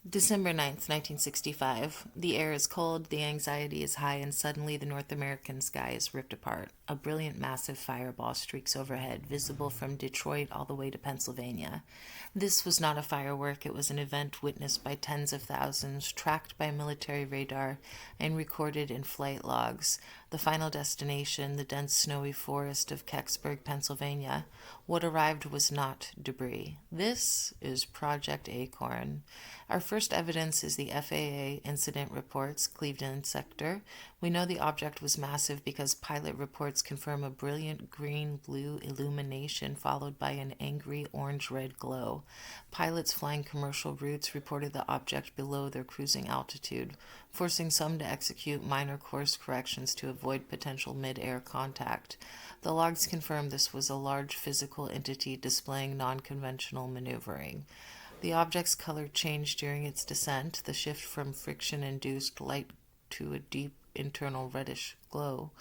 December 9th, 1965. The air is cold, the anxiety is high, and suddenly the North American sky is ripped apart. A brilliant, massive fireball streaks overhead, visible from Detroit all the way to Pennsylvania. This was not a firework, it was an event witnessed by tens of thousands, tracked by military radar, and recorded in flight logs. The final destination, the dense snowy forest of Kecksburg, Pennsylvania. What arrived was not debris. This is Project ACORN. Our first evidence is the FAA incident reports, Cleveland sector. We know the object was massive because pilot reports confirm a brilliant green-blue illumination followed by an angry orange-red glow. Pilots flying commercial routes reported the object below their cruising altitude, forcing some to execute minor course corrections to avoid potential mid-air contact. The logs confirm this was a large physical entity displaying non-conventional maneuvering. The object's color changed during its descent, the shift from friction-induced light to a deep internal reddish glow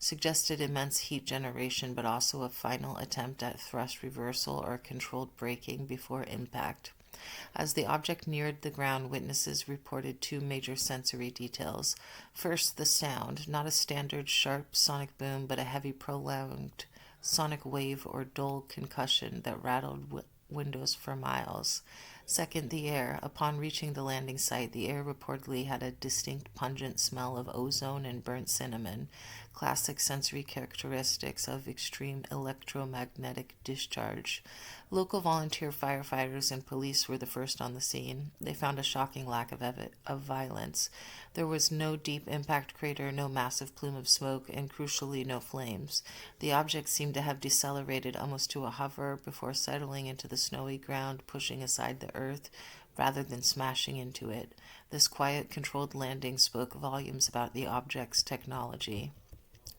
suggested immense heat generation, but also a final attempt at thrust reversal or controlled braking before impact. As the object neared the ground, witnesses reported two major sensory details. First, the sound, not a standard sharp sonic boom, but a heavy prolonged sonic wave or dull concussion that rattled windows for miles. Second, the air. Upon reaching the landing site, the air reportedly had a distinct pungent smell of ozone and burnt cinnamon, classic sensory characteristics of extreme electromagnetic discharge. Local volunteer firefighters and police were the first on the scene. They found a shocking lack of violence. There was no deep impact crater, no massive plume of smoke, and crucially, no flames. The object seemed to have decelerated almost to a hover before settling into the snowy ground, pushing aside the earth rather than smashing into it. This quiet, controlled landing spoke volumes about the object's technology.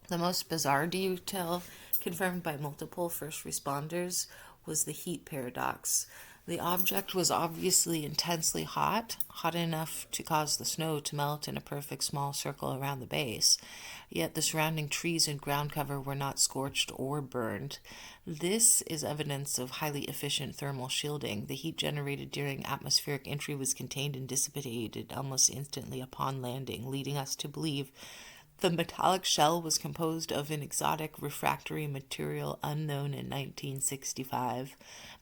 The most bizarre detail, confirmed by multiple first responders, was the heat paradox. The object was obviously intensely hot, hot enough to cause the snow to melt in a perfect small circle around the base. Yet the surrounding trees and ground cover were not scorched or burned. This is evidence of highly efficient thermal shielding. The heat generated during atmospheric entry was contained and dissipated almost instantly upon landing, leading us to believe the metallic shell was composed of an exotic refractory material unknown in 1965.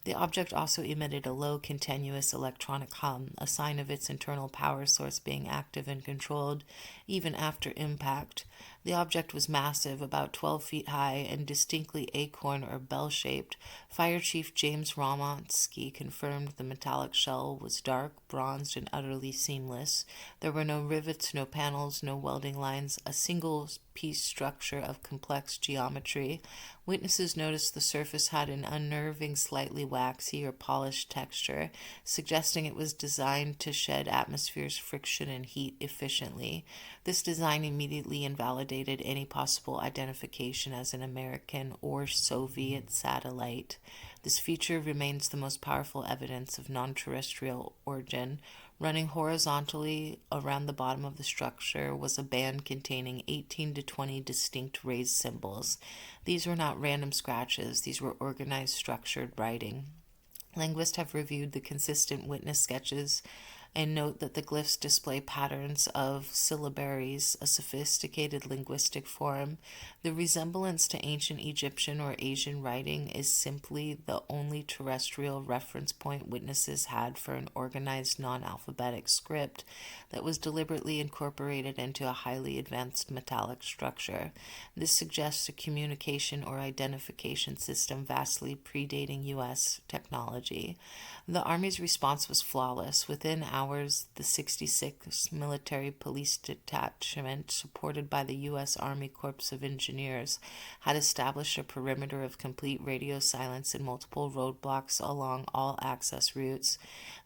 The object also emitted a low, continuous electronic hum, a sign of its internal power source being active and controlled even after impact. The object was massive, about 12 feet high, and distinctly acorn or bell-shaped. Fire Chief James Romansky confirmed the metallic shell was dark, bronzed, and utterly seamless. There were no rivets, no panels, no welding lines, a single piece structure of complex geometry. Witnesses noticed the surface had an unnerving, slightly waxy or polished texture, suggesting it was designed to shed atmosphere's friction and heat efficiently. This design immediately invalidated any possible identification as an American or Soviet satellite. This feature remains the most powerful evidence of non-terrestrial origin. Running horizontally around the bottom of the structure was a band containing 18 to 20 distinct raised symbols. These were not random scratches, these were organized, structured writing. Linguists have reviewed the consistent witness sketches and note that the glyphs display patterns of syllabaries, a sophisticated linguistic form. The resemblance to ancient Egyptian or Asian writing is simply the only terrestrial reference point witnesses had for an organized non-alphabetic script that was deliberately incorporated into a highly advanced metallic structure. This suggests a communication or identification system vastly predating U.S. technology. The Army's response was flawless. Within hours, the 66th Military Police Detachment, supported by the U.S. Army Corps of Engineers, had established a perimeter of complete radio silence and multiple roadblocks along all access routes.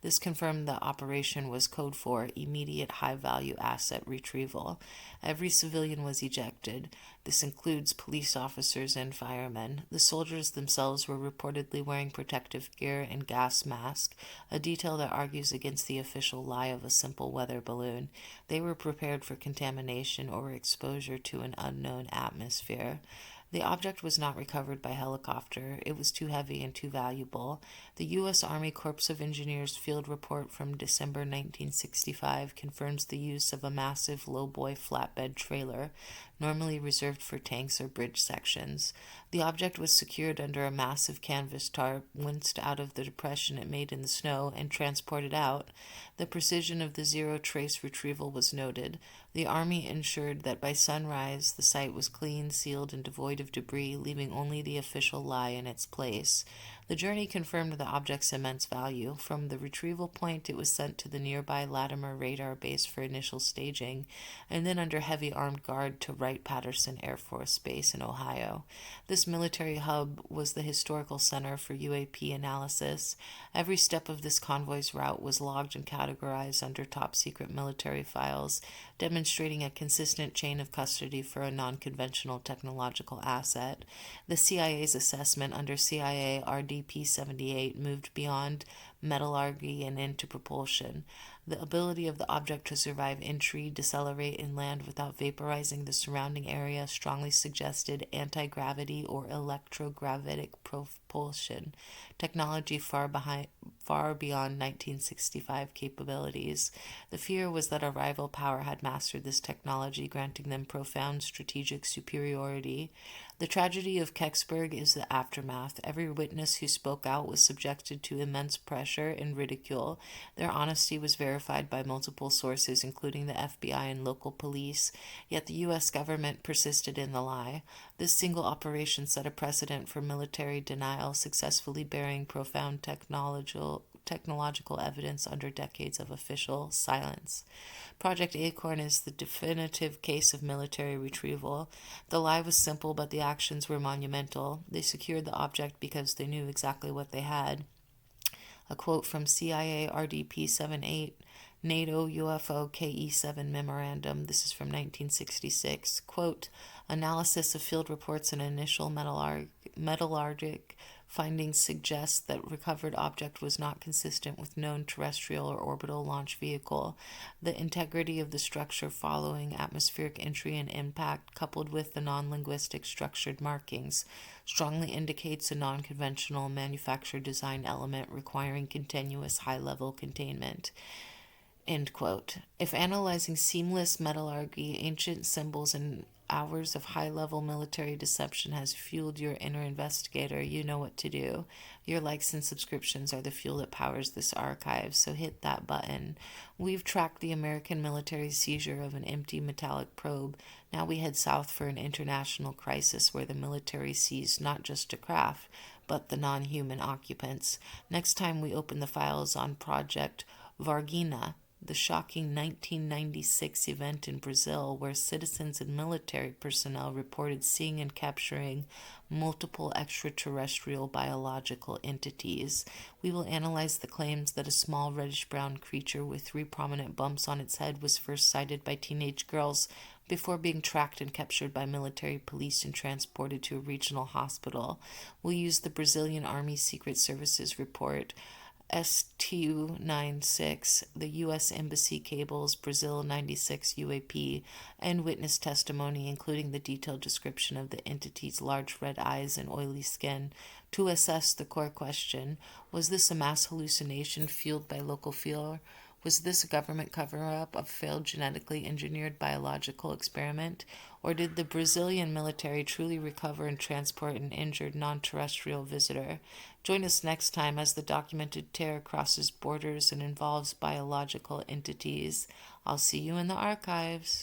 This confirmed the operation was code for immediate high-value asset retrieval. Every civilian was ejected. This includes police officers and firemen. The soldiers themselves were reportedly wearing protective gear and gas masks, a detail that argues against the official lie of a simple weather balloon. They were prepared for contamination or exposure to an unknown atmosphere. The object was not recovered by helicopter. It was too heavy and too valuable. The U.S. Army Corps of Engineers field report from December 1965 confirms the use of a massive lowboy flatbed trailer, normally reserved for tanks or bridge sections. The object was secured under a massive canvas tarp, winced out of the depression it made in the snow, and transported out. The precision of the zero-trace retrieval was noted. The Army ensured that by sunrise the site was clean, sealed, and devoid of debris, leaving only the official lie in its place. The journey confirmed the object's immense value. From the retrieval point, it was sent to the nearby Latimer radar base for initial staging, and then under heavy armed guard to Wright-Patterson Air Force Base in Ohio. This military hub was the historical center for UAP analysis. Every step of this convoy's route was logged and categorized under top-secret military files, demonstrating a consistent chain of custody for a non-conventional technological asset. The CIA's assessment under CIA RDP78 moved beyond metallurgy and into propulsion. The ability of the object to survive entry, decelerate, and land without vaporizing the surrounding area strongly suggested anti-gravity or electrogravitic propulsion, technology far beyond 1965 capabilities. The fear was that a rival power had mastered this technology, granting them profound strategic superiority. The tragedy of Kecksburg is the aftermath. Every witness who spoke out was subjected to immense pressure and ridicule. Their honesty was verified by multiple sources, including the FBI and local police, yet the U.S. government persisted in the lie. This single operation set a precedent for military denial, successfully burying profound technological evidence under decades of official silence. Project ACORN is the definitive case of military retrieval. The lie was simple, but the actions were monumental. They secured the object because they knew exactly what they had. A quote from CIA RDP78, NATO UFO KE7 Memorandum, this is from 1966, quote, analysis of field reports and initial metallurgic findings suggest that recovered object was not consistent with known terrestrial or orbital launch vehicle. The integrity of the structure following atmospheric entry and impact, coupled with the non-linguistic structured markings, strongly indicates a non-conventional manufactured design element requiring continuous high-level containment. End quote. If analyzing seamless metallurgy, ancient symbols, and hours of high-level military deception has fueled your inner investigator, you know what to do. Your likes and subscriptions are the fuel that powers this archive, so hit that button. We've tracked the American military seizure of an empty metallic probe. Now we head south for an international crisis where the military seized not just a craft, but the non-human occupants. Next time we open the files on Project Varginha, the shocking 1996 event in Brazil where citizens and military personnel reported seeing and capturing multiple extraterrestrial biological entities. We will analyze the claims that a small reddish-brown creature with 3 prominent bumps on its head was first sighted by teenage girls before being tracked and captured by military police and transported to a regional hospital. We'll use the Brazilian Army Secret Services report STU-96, the U.S. Embassy cables, Brazil 96 UAP, and witness testimony, including the detailed description of the entity's large red eyes and oily skin, to assess the core question: was this a mass hallucination fueled by local fear? Was this a government cover-up of failed genetically engineered biological experiment? Or did the Brazilian military truly recover and transport an injured non-terrestrial visitor? Join us next time as the documented terror crosses borders and involves biological entities. I'll see you in the archives.